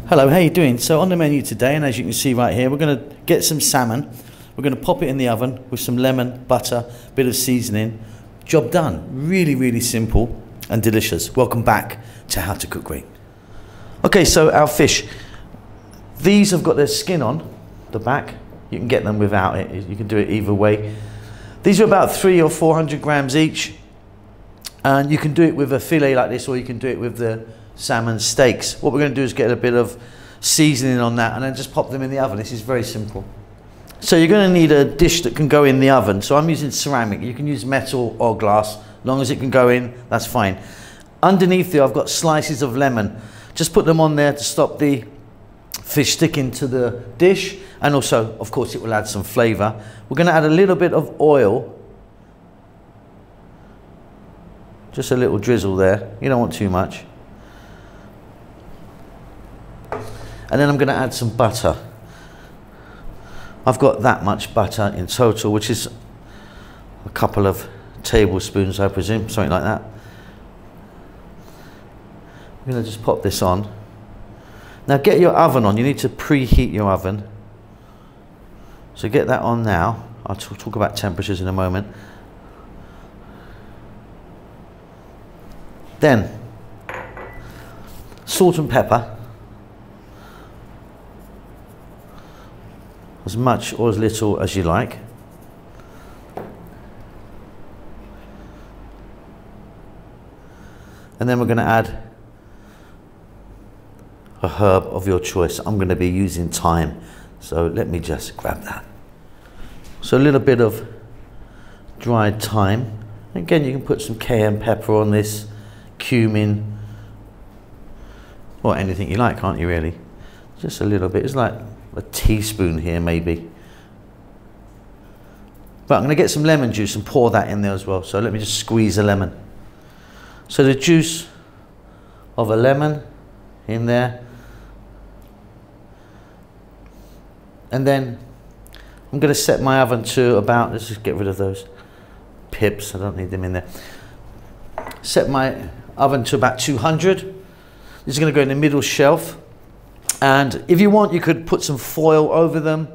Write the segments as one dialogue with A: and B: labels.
A: Hello, how you doing? So on the menu today, and as you can see right here, we're going to get some salmon. We're going to pop it in the oven with some lemon, butter, bit of seasoning. Job done. Really, really simple and delicious. Welcome back to How to Cook Great. Okay, so our fish. These have got their skin on the back. You can get them without it. You can do it either way. These are about 300 or 400 grams each. And you can do it with a fillet like this, or you can do it with the salmon steaks. What we're going to do is get a bit of seasoning on that and then just pop them in the oven. This is very simple. So you're going to need a dish that can go in the oven. So I'm using ceramic. You can use metal or glass. As long as it can go in, that's fine. Underneath there, I've got slices of lemon. Just put them on there to stop the fish sticking to the dish. And also, of course, it will add some flavor. We're going to add a little bit of oil. Just a little drizzle there. You don't want too much. And then I'm going to add some butter. I've got that much butter in total, which is a couple of tablespoons, I presume, something like that. I'm going to just pop this on. Now get your oven on. You need to preheat your oven. So get that on now. I'll talk about temperatures in a moment. Then salt and pepper. As much or as little as you like. And then we're going to add a herb of your choice. I'm going to be using thyme, so let me just grab that. So a little bit of dried thyme. Again, you can put some cayenne pepper on this, cumin, or anything you like, can't you really? Just a little bit. It's like a teaspoon here maybe. But I'm going to get some lemon juice and pour that in there as well. So let me just squeeze a lemon. So the juice of a lemon in there. And then I'm going to set my oven to about, let's just get rid of those pips, I don't need them in there. Set my oven to about 200. This is going to go in the middle shelf. And if you want, you could put some foil over them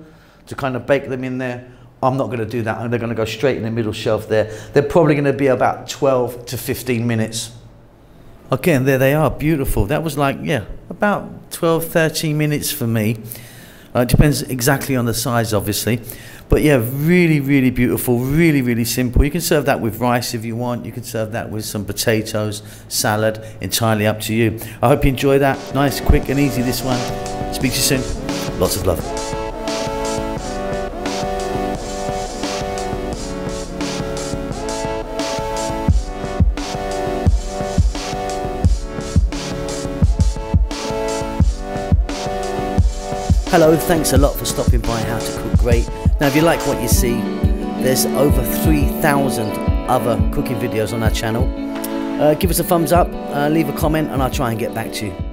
A: to kind of bake them in there. I'm not going to do that. They're going to go straight in the middle shelf there. They're probably going to be about 12 to 15 minutes. Okay, and there they are, beautiful. That was like, yeah, about 12, 13 minutes for me. It depends exactly on the size, obviously. But yeah, really, really beautiful, really, really simple. You can serve that with rice if you want. You can serve that with some potatoes, salad, entirely up to you. I hope you enjoy that. Nice, quick and easy, this one. Speak to you soon. Lots of love. Hello, thanks a lot for stopping by How to Cook Great. Now if you like what you see, there's over 3,000 other cooking videos on our channel. Give us a thumbs up, leave a comment, and I'll try and get back to you.